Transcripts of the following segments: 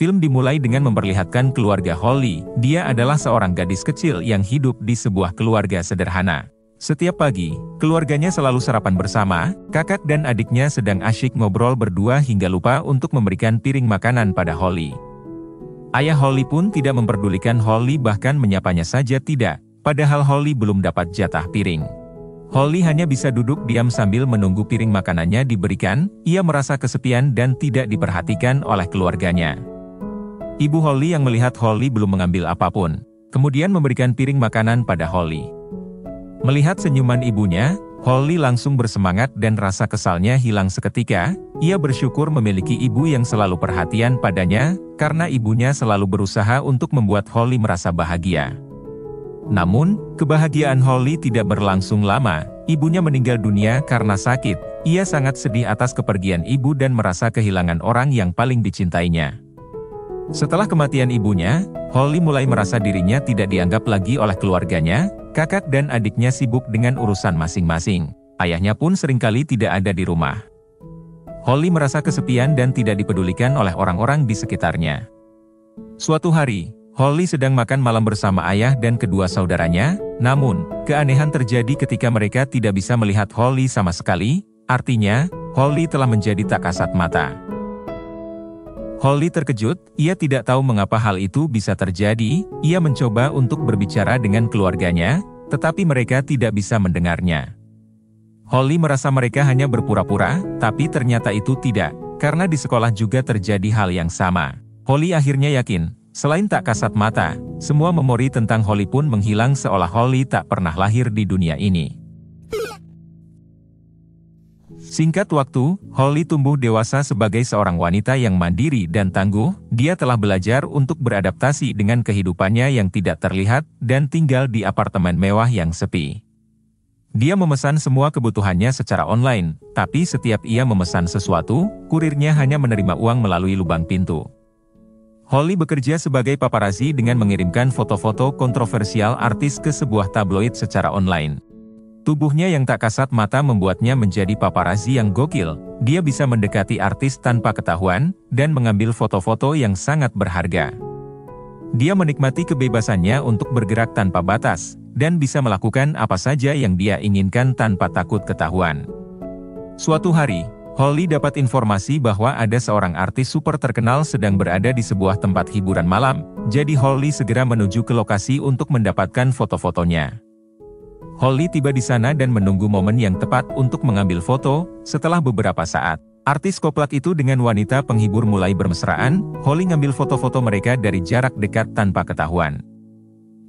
Film dimulai dengan memperlihatkan keluarga Holly. Dia adalah seorang gadis kecil yang hidup di sebuah keluarga sederhana. Setiap pagi, keluarganya selalu sarapan bersama. Kakak dan adiknya sedang asyik ngobrol berdua hingga lupa untuk memberikan piring makanan pada Holly. Ayah Holly pun tidak memperdulikan Holly, bahkan menyapanya saja tidak, padahal Holly belum dapat jatah piring. Holly hanya bisa duduk diam sambil menunggu piring makanannya diberikan. Ia merasa kesepian dan tidak diperhatikan oleh keluarganya. Ibu Holly yang melihat Holly belum mengambil apapun, kemudian memberikan piring makanan pada Holly. Melihat senyuman ibunya, Holly langsung bersemangat dan rasa kesalnya hilang seketika. Ia bersyukur memiliki ibu yang selalu perhatian padanya, karena ibunya selalu berusaha untuk membuat Holly merasa bahagia. Namun, kebahagiaan Holly tidak berlangsung lama. Ibunya meninggal dunia karena sakit. Ia sangat sedih atas kepergian ibu dan merasa kehilangan orang yang paling dicintainya. Setelah kematian ibunya, Holly mulai merasa dirinya tidak dianggap lagi oleh keluarganya. Kakak dan adiknya sibuk dengan urusan masing-masing. Ayahnya pun seringkali tidak ada di rumah. Holly merasa kesepian dan tidak dipedulikan oleh orang-orang di sekitarnya. Suatu hari, Holly sedang makan malam bersama ayah dan kedua saudaranya. Namun, keanehan terjadi ketika mereka tidak bisa melihat Holly sama sekali. Artinya, Holly telah menjadi tak kasat mata. Holly terkejut. Ia tidak tahu mengapa hal itu bisa terjadi. Ia mencoba untuk berbicara dengan keluarganya, tetapi mereka tidak bisa mendengarnya. Holly merasa mereka hanya berpura-pura, tapi ternyata itu tidak, karena di sekolah juga terjadi hal yang sama. Holly akhirnya yakin, selain tak kasat mata, semua memori tentang Holly pun menghilang seolah Holly tak pernah lahir di dunia ini. Singkat waktu, Holly tumbuh dewasa sebagai seorang wanita yang mandiri dan tangguh. Dia telah belajar untuk beradaptasi dengan kehidupannya yang tidak terlihat, dan tinggal di apartemen mewah yang sepi. Dia memesan semua kebutuhannya secara online, tapi setiap ia memesan sesuatu, kurirnya hanya menerima uang melalui lubang pintu. Holly bekerja sebagai paparazzi dengan mengirimkan foto-foto kontroversial artis ke sebuah tabloid secara online. Tubuhnya yang tak kasat mata membuatnya menjadi paparazzi yang gokil. Dia bisa mendekati artis tanpa ketahuan, dan mengambil foto-foto yang sangat berharga. Dia menikmati kebebasannya untuk bergerak tanpa batas, dan bisa melakukan apa saja yang dia inginkan tanpa takut ketahuan. Suatu hari, Holly dapat informasi bahwa ada seorang artis super terkenal sedang berada di sebuah tempat hiburan malam, jadi Holly segera menuju ke lokasi untuk mendapatkan foto-fotonya. Holly tiba di sana dan menunggu momen yang tepat untuk mengambil foto. Setelah beberapa saat, artis koplak itu dengan wanita penghibur mulai bermesraan. Holly ngambil foto-foto mereka dari jarak dekat tanpa ketahuan.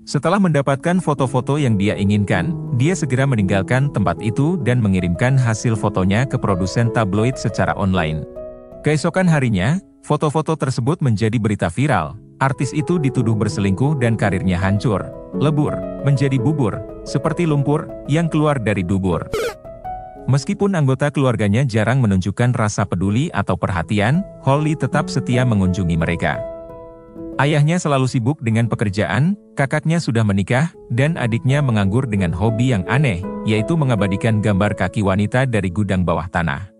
Setelah mendapatkan foto-foto yang dia inginkan, dia segera meninggalkan tempat itu dan mengirimkan hasil fotonya ke produsen tabloid secara online. Keesokan harinya, foto-foto tersebut menjadi berita viral. Artis itu dituduh berselingkuh dan karirnya hancur, lebur, menjadi bubur, seperti lumpur yang keluar dari dubur. Meskipun anggota keluarganya jarang menunjukkan rasa peduli atau perhatian, Holly tetap setia mengunjungi mereka. Ayahnya selalu sibuk dengan pekerjaan, kakaknya sudah menikah, dan adiknya menganggur dengan hobi yang aneh, yaitu mengabadikan gambar kaki wanita dari gudang bawah tanah.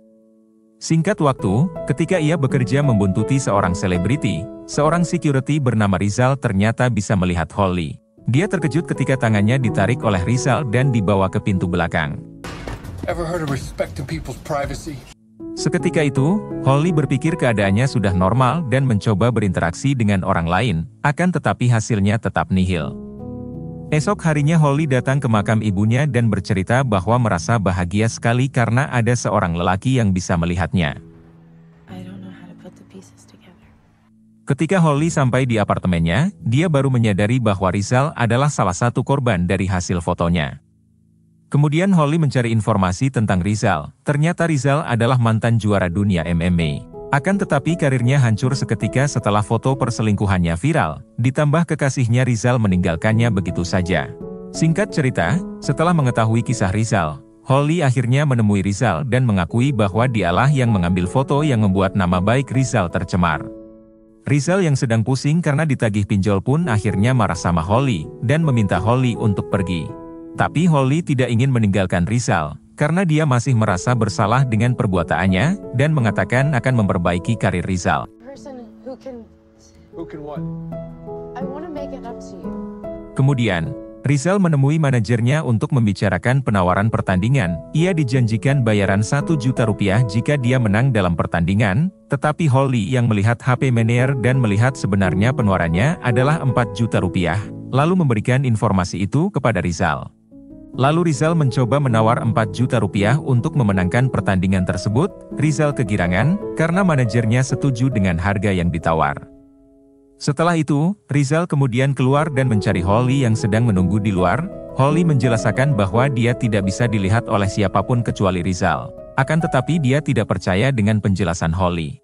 Singkat waktu, ketika ia bekerja membuntuti seorang selebriti, seorang security bernama Rizal ternyata bisa melihat Holly. Dia terkejut ketika tangannya ditarik oleh Rizal dan dibawa ke pintu belakang. Ever heard of respecting people's privacy? Seketika itu, Holly berpikir keadaannya sudah normal dan mencoba berinteraksi dengan orang lain, akan tetapi hasilnya tetap nihil. Esok harinya Holly datang ke makam ibunya dan bercerita bahwa merasa bahagia sekali karena ada seorang lelaki yang bisa melihatnya. Ketika Holly sampai di apartemennya, dia baru menyadari bahwa Rizal adalah salah satu korban dari hasil fotonya. Kemudian Holly mencari informasi tentang Rizal. Ternyata Rizal adalah mantan juara dunia MMA. Akan tetapi karirnya hancur seketika setelah foto perselingkuhannya viral, ditambah kekasihnya Rizal meninggalkannya begitu saja. Singkat cerita, setelah mengetahui kisah Rizal, Holly akhirnya menemui Rizal dan mengakui bahwa dialah yang mengambil foto yang membuat nama baik Rizal tercemar. Rizal yang sedang pusing karena ditagih pinjol pun akhirnya marah sama Holly, dan meminta Holly untuk pergi. Tapi Holly tidak ingin meninggalkan Rizal, karena dia masih merasa bersalah dengan perbuatannya, dan mengatakan akan memperbaiki karir Rizal. Who can what? I want to make it up to you. Kemudian, Rizal menemui manajernya untuk membicarakan penawaran pertandingan. Ia dijanjikan bayaran 1 juta rupiah jika dia menang dalam pertandingan, tetapi Holly yang melihat HP Meneer dan melihat sebenarnya penawarannya adalah 4 juta rupiah, lalu memberikan informasi itu kepada Rizal. Lalu Rizal mencoba menawar 4 juta rupiah untuk memenangkan pertandingan tersebut. Rizal kegirangan, karena manajernya setuju dengan harga yang ditawar. Setelah itu, Rizal kemudian keluar dan mencari Holly yang sedang menunggu di luar. Holly menjelaskan bahwa dia tidak bisa dilihat oleh siapapun kecuali Rizal. Akan tetapi dia tidak percaya dengan penjelasan Holly.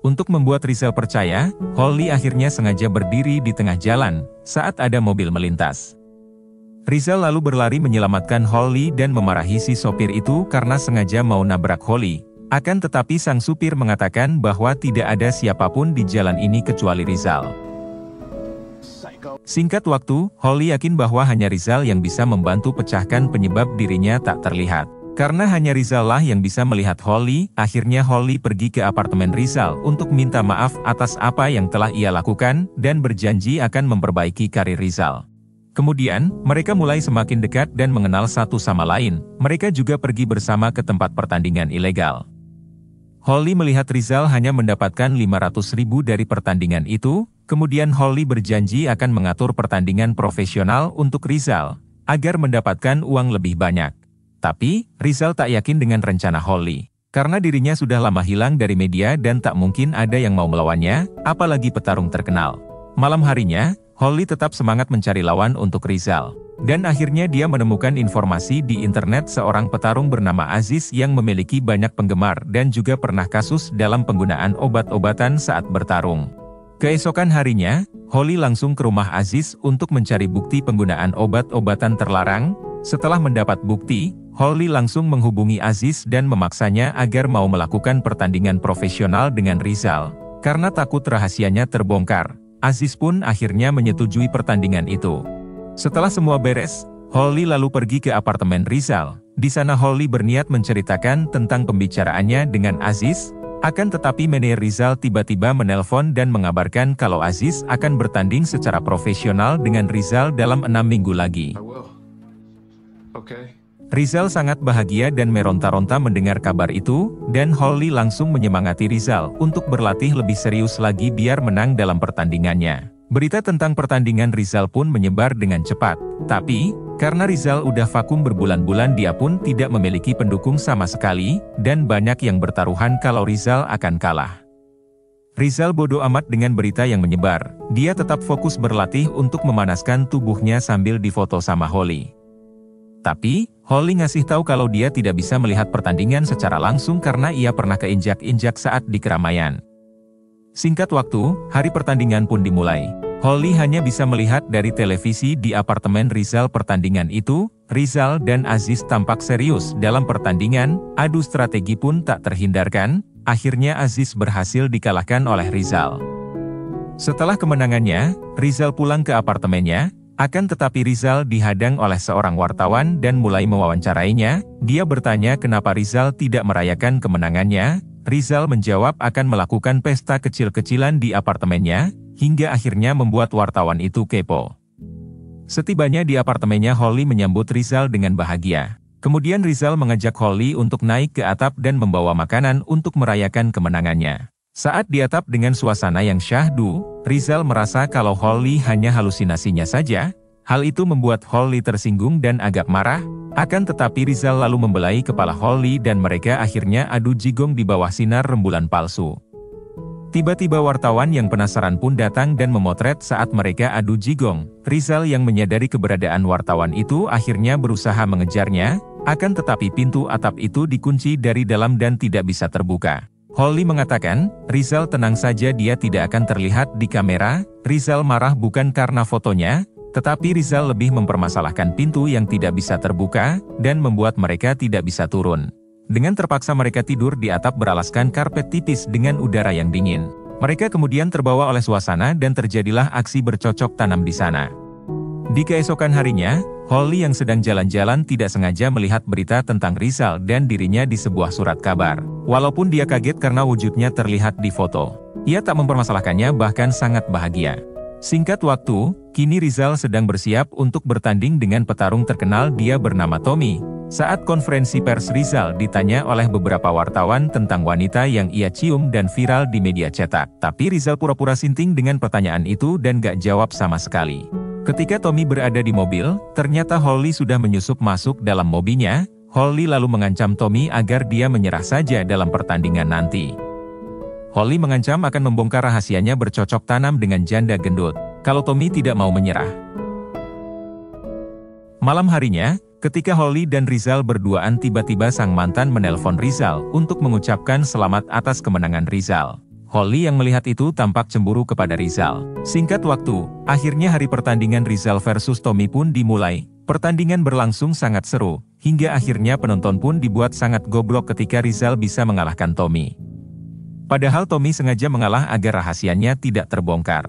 Untuk membuat Rizal percaya, Holly akhirnya sengaja berdiri di tengah jalan saat ada mobil melintas. Rizal lalu berlari menyelamatkan Holly dan memarahi si sopir itu karena sengaja mau nabrak Holly. Akan tetapi sang supir mengatakan bahwa tidak ada siapapun di jalan ini kecuali Rizal. Singkat waktu, Holly yakin bahwa hanya Rizal yang bisa membantu pecahkan penyebab dirinya tak terlihat. Karena hanya Rizal lah yang bisa melihat Holly, akhirnya Holly pergi ke apartemen Rizal untuk minta maaf atas apa yang telah ia lakukan dan berjanji akan memperbaiki karir Rizal. Kemudian, mereka mulai semakin dekat dan mengenal satu sama lain. Mereka juga pergi bersama ke tempat pertandingan ilegal. Holly melihat Rizal hanya mendapatkan 500.000 dari pertandingan itu, kemudian Holly berjanji akan mengatur pertandingan profesional untuk Rizal, agar mendapatkan uang lebih banyak. Tapi, Rizal tak yakin dengan rencana Holly, karena dirinya sudah lama hilang dari media dan tak mungkin ada yang mau melawannya, apalagi petarung terkenal. Malam harinya, Holly tetap semangat mencari lawan untuk Rizal. Dan akhirnya dia menemukan informasi di internet seorang petarung bernama Aziz yang memiliki banyak penggemar dan juga pernah kasus dalam penggunaan obat-obatan saat bertarung. Keesokan harinya, Holly langsung ke rumah Aziz untuk mencari bukti penggunaan obat-obatan terlarang. Setelah mendapat bukti, Holly langsung menghubungi Aziz dan memaksanya agar mau melakukan pertandingan profesional dengan Rizal. Karena takut rahasianya terbongkar, Aziz pun akhirnya menyetujui pertandingan itu. Setelah semua beres, Holly lalu pergi ke apartemen Rizal. Di sana Holly berniat menceritakan tentang pembicaraannya dengan Aziz, akan tetapi manajer Rizal tiba-tiba menelpon dan mengabarkan kalau Aziz akan bertanding secara profesional dengan Rizal dalam 6 minggu lagi. I will. Okay. Rizal sangat bahagia dan meronta-ronta mendengar kabar itu, dan Holly langsung menyemangati Rizal untuk berlatih lebih serius lagi biar menang dalam pertandingannya. Berita tentang pertandingan Rizal pun menyebar dengan cepat, tapi, karena Rizal udah vakum berbulan-bulan dia pun tidak memiliki pendukung sama sekali, dan banyak yang bertaruhan kalau Rizal akan kalah. Rizal bodoh amat dengan berita yang menyebar, dia tetap fokus berlatih untuk memanaskan tubuhnya sambil difoto sama Holly. Tapi, Holly ngasih tahu kalau dia tidak bisa melihat pertandingan secara langsung karena ia pernah keinjak-injak saat di keramaian. Singkat waktu, hari pertandingan pun dimulai. Holly hanya bisa melihat dari televisi di apartemen Rizal pertandingan itu. Rizal dan Aziz tampak serius dalam pertandingan, adu strategi pun tak terhindarkan. Akhirnya Aziz berhasil dikalahkan oleh Rizal. Setelah kemenangannya, Rizal pulang ke apartemennya. Akan tetapi Rizal dihadang oleh seorang wartawan dan mulai mewawancarainya. Dia bertanya kenapa Rizal tidak merayakan kemenangannya. Rizal menjawab akan melakukan pesta kecil-kecilan di apartemennya, hingga akhirnya membuat wartawan itu kepo. Setibanya di apartemennya, Holly menyambut Rizal dengan bahagia. Kemudian Rizal mengajak Holly untuk naik ke atap dan membawa makanan untuk merayakan kemenangannya. Saat di atap dengan suasana yang syahdu, Rizal merasa kalau Holly hanya halusinasinya saja. Hal itu membuat Holly tersinggung dan agak marah. Akan tetapi Rizal lalu membelai kepala Holly dan mereka akhirnya adu jigong di bawah sinar rembulan palsu. Tiba-tiba wartawan yang penasaran pun datang dan memotret saat mereka adu jigong. Rizal yang menyadari keberadaan wartawan itu akhirnya berusaha mengejarnya. Akan tetapi pintu atap itu dikunci dari dalam dan tidak bisa terbuka. Holly mengatakan, Rizal tenang saja, dia tidak akan terlihat di kamera. Rizal marah bukan karena fotonya, tetapi Rizal lebih mempermasalahkan pintu yang tidak bisa terbuka, dan membuat mereka tidak bisa turun. Dengan terpaksa mereka tidur di atap beralaskan karpet tipis dengan udara yang dingin. Mereka kemudian terbawa oleh suasana dan terjadilah aksi bercocok tanam di sana. Di keesokan harinya, Holly yang sedang jalan-jalan tidak sengaja melihat berita tentang Rizal dan dirinya di sebuah surat kabar. Walaupun dia kaget karena wujudnya terlihat di foto. Ia tak mempermasalahkannya, bahkan sangat bahagia. Singkat waktu, kini Rizal sedang bersiap untuk bertanding dengan petarung terkenal, dia bernama Tommy. Saat konferensi pers, Rizal ditanya oleh beberapa wartawan tentang wanita yang ia cium dan viral di media cetak. Tapi Rizal pura-pura sinting dengan pertanyaan itu dan gak jawab sama sekali. Ketika Tommy berada di mobil, ternyata Holly sudah menyusup masuk dalam mobilnya. Holly lalu mengancam Tommy agar dia menyerah saja dalam pertandingan nanti. Holly mengancam akan membongkar rahasianya bercocok tanam dengan janda gendut, kalau Tommy tidak mau menyerah. Malam harinya, ketika Holly dan Rizal berduaan, tiba-tiba sang mantan menelpon Rizal untuk mengucapkan selamat atas kemenangan Rizal. Holly yang melihat itu tampak cemburu kepada Rizal. Singkat waktu, akhirnya hari pertandingan Rizal versus Tommy pun dimulai. Pertandingan berlangsung sangat seru, hingga akhirnya penonton pun dibuat sangat goblok ketika Rizal bisa mengalahkan Tommy. Padahal Tommy sengaja mengalah agar rahasianya tidak terbongkar.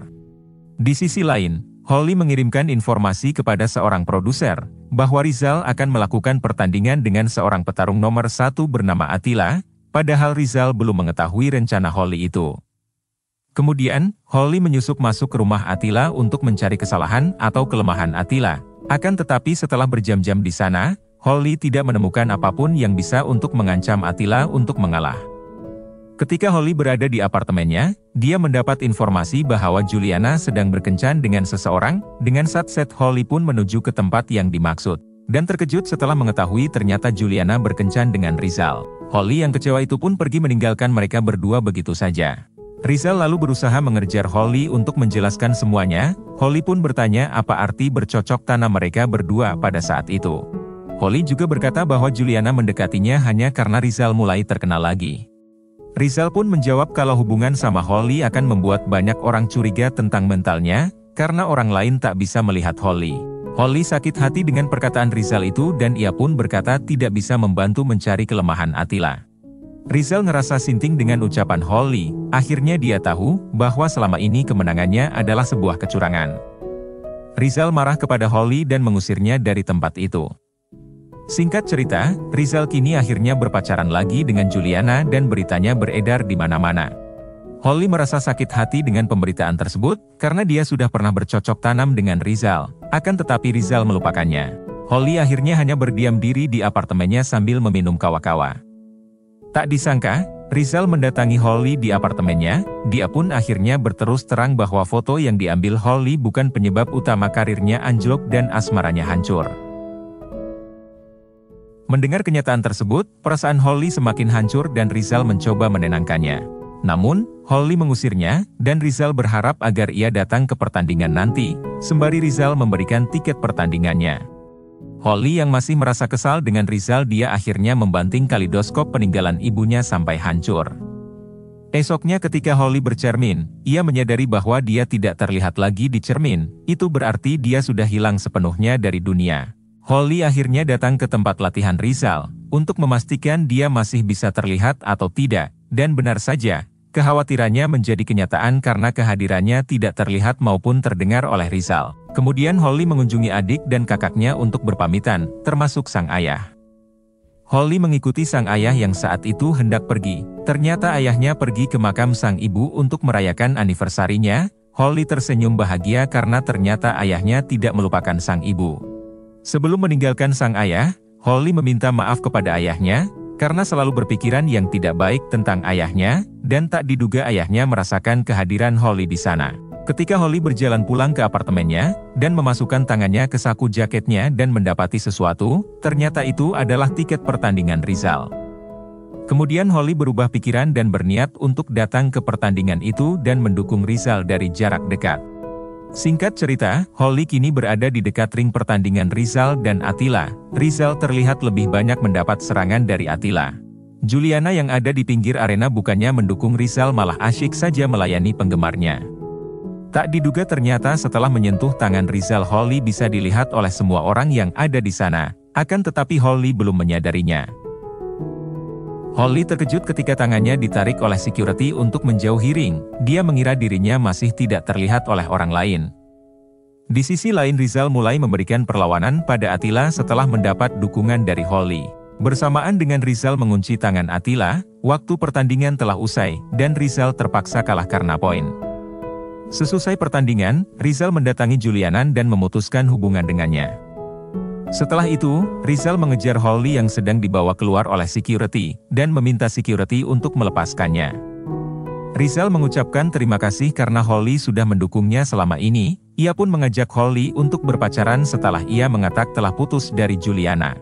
Di sisi lain, Holly mengirimkan informasi kepada seorang produser, bahwa Rizal akan melakukan pertandingan dengan seorang petarung nomor 1 bernama Attila, padahal Rizal belum mengetahui rencana Holly itu. Kemudian, Holly menyusup masuk ke rumah Attila untuk mencari kesalahan atau kelemahan Attila. Akan tetapi setelah berjam-jam di sana, Holly tidak menemukan apapun yang bisa untuk mengancam Attila untuk mengalah. Ketika Holly berada di apartemennya, dia mendapat informasi bahwa Juliana sedang berkencan dengan seseorang. Dengan satset, Holly pun menuju ke tempat yang dimaksud. Dan terkejut setelah mengetahui ternyata Juliana berkencan dengan Rizal. Holly yang kecewa itu pun pergi meninggalkan mereka berdua begitu saja. Rizal lalu berusaha mengejar Holly untuk menjelaskan semuanya. Holly pun bertanya apa arti bercocok tanam mereka berdua pada saat itu. Holly juga berkata bahwa Juliana mendekatinya hanya karena Rizal mulai terkenal lagi. Rizal pun menjawab kalau hubungan sama Holly akan membuat banyak orang curiga tentang mentalnya, karena orang lain tak bisa melihat Holly. Holly sakit hati dengan perkataan Rizal itu dan ia pun berkata tidak bisa membantu mencari kelemahan Attila. Rizal ngerasa sinting dengan ucapan Holly, akhirnya dia tahu bahwa selama ini kemenangannya adalah sebuah kecurangan. Rizal marah kepada Holly dan mengusirnya dari tempat itu. Singkat cerita, Rizal kini akhirnya berpacaran lagi dengan Juliana dan beritanya beredar di mana-mana. Holly merasa sakit hati dengan pemberitaan tersebut, karena dia sudah pernah bercocok tanam dengan Rizal, akan tetapi Rizal melupakannya. Holly akhirnya hanya berdiam diri di apartemennya sambil meminum kawa-kawa. Tak disangka, Rizal mendatangi Holly di apartemennya, dia pun akhirnya berterus terang bahwa foto yang diambil Holly bukan penyebab utama karirnya anjlok dan asmaranya hancur. Mendengar kenyataan tersebut, perasaan Holly semakin hancur dan Rizal mencoba menenangkannya. Namun, Holly mengusirnya, dan Rizal berharap agar ia datang ke pertandingan nanti, sembari Rizal memberikan tiket pertandingannya. Holly yang masih merasa kesal dengan Rizal, dia akhirnya membanting kaleidoskop peninggalan ibunya sampai hancur. Esoknya ketika Holly bercermin, ia menyadari bahwa dia tidak terlihat lagi di cermin, itu berarti dia sudah hilang sepenuhnya dari dunia. Holly akhirnya datang ke tempat latihan Rizal, untuk memastikan dia masih bisa terlihat atau tidak, dan benar saja, kekhawatirannya menjadi kenyataan karena kehadirannya tidak terlihat maupun terdengar oleh Rizal. Kemudian Holly mengunjungi adik dan kakaknya untuk berpamitan, termasuk sang ayah. Holly mengikuti sang ayah yang saat itu hendak pergi, ternyata ayahnya pergi ke makam sang ibu untuk merayakan aniversarinya. Holly tersenyum bahagia karena ternyata ayahnya tidak melupakan sang ibu. Sebelum meninggalkan sang ayah, Holly meminta maaf kepada ayahnya, karena selalu berpikiran yang tidak baik tentang ayahnya, dan tak diduga ayahnya merasakan kehadiran Holly di sana. Ketika Holly berjalan pulang ke apartemennya, dan memasukkan tangannya ke saku jaketnya dan mendapati sesuatu, ternyata itu adalah tiket pertandingan Rizal. Kemudian Holly berubah pikiran dan berniat untuk datang ke pertandingan itu dan mendukung Rizal dari jarak dekat. Singkat cerita, Holly kini berada di dekat ring pertandingan Rizal dan Attila. Rizal terlihat lebih banyak mendapat serangan dari Attila. Juliana yang ada di pinggir arena bukannya mendukung Rizal, malah asyik saja melayani penggemarnya. Tak diduga ternyata setelah menyentuh tangan Rizal, Holly bisa dilihat oleh semua orang yang ada di sana. Akan tetapi Holly belum menyadarinya. Holly terkejut ketika tangannya ditarik oleh security untuk menjauhi ring. Dia mengira dirinya masih tidak terlihat oleh orang lain. Di sisi lain, Rizal mulai memberikan perlawanan pada Attila setelah mendapat dukungan dari Holly. Bersamaan dengan Rizal mengunci tangan Attila, waktu pertandingan telah usai, dan Rizal terpaksa kalah karena poin. Sesusai pertandingan, Rizal mendatangi Juliana dan memutuskan hubungan dengannya. Setelah itu, Rizal mengejar Holly yang sedang dibawa keluar oleh security, dan meminta security untuk melepaskannya. Rizal mengucapkan terima kasih karena Holly sudah mendukungnya selama ini. Ia pun mengajak Holly untuk berpacaran setelah ia mengatakan telah putus dari Juliana.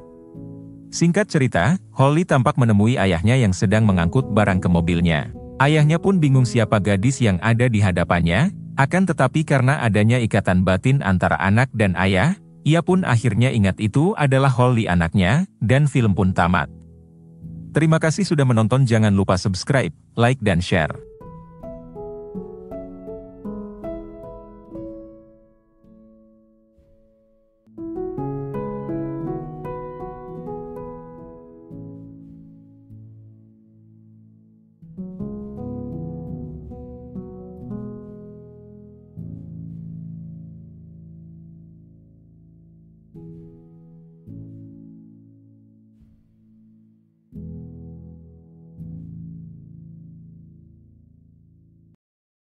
Singkat cerita, Holly tampak menemui ayahnya yang sedang mengangkut barang ke mobilnya. Ayahnya pun bingung siapa gadis yang ada di hadapannya, akan tetapi karena adanya ikatan batin antara anak dan ayah, ia pun akhirnya ingat itu adalah Holly anaknya, dan film pun tamat. Terima kasih sudah menonton, jangan lupa subscribe, like dan share. you.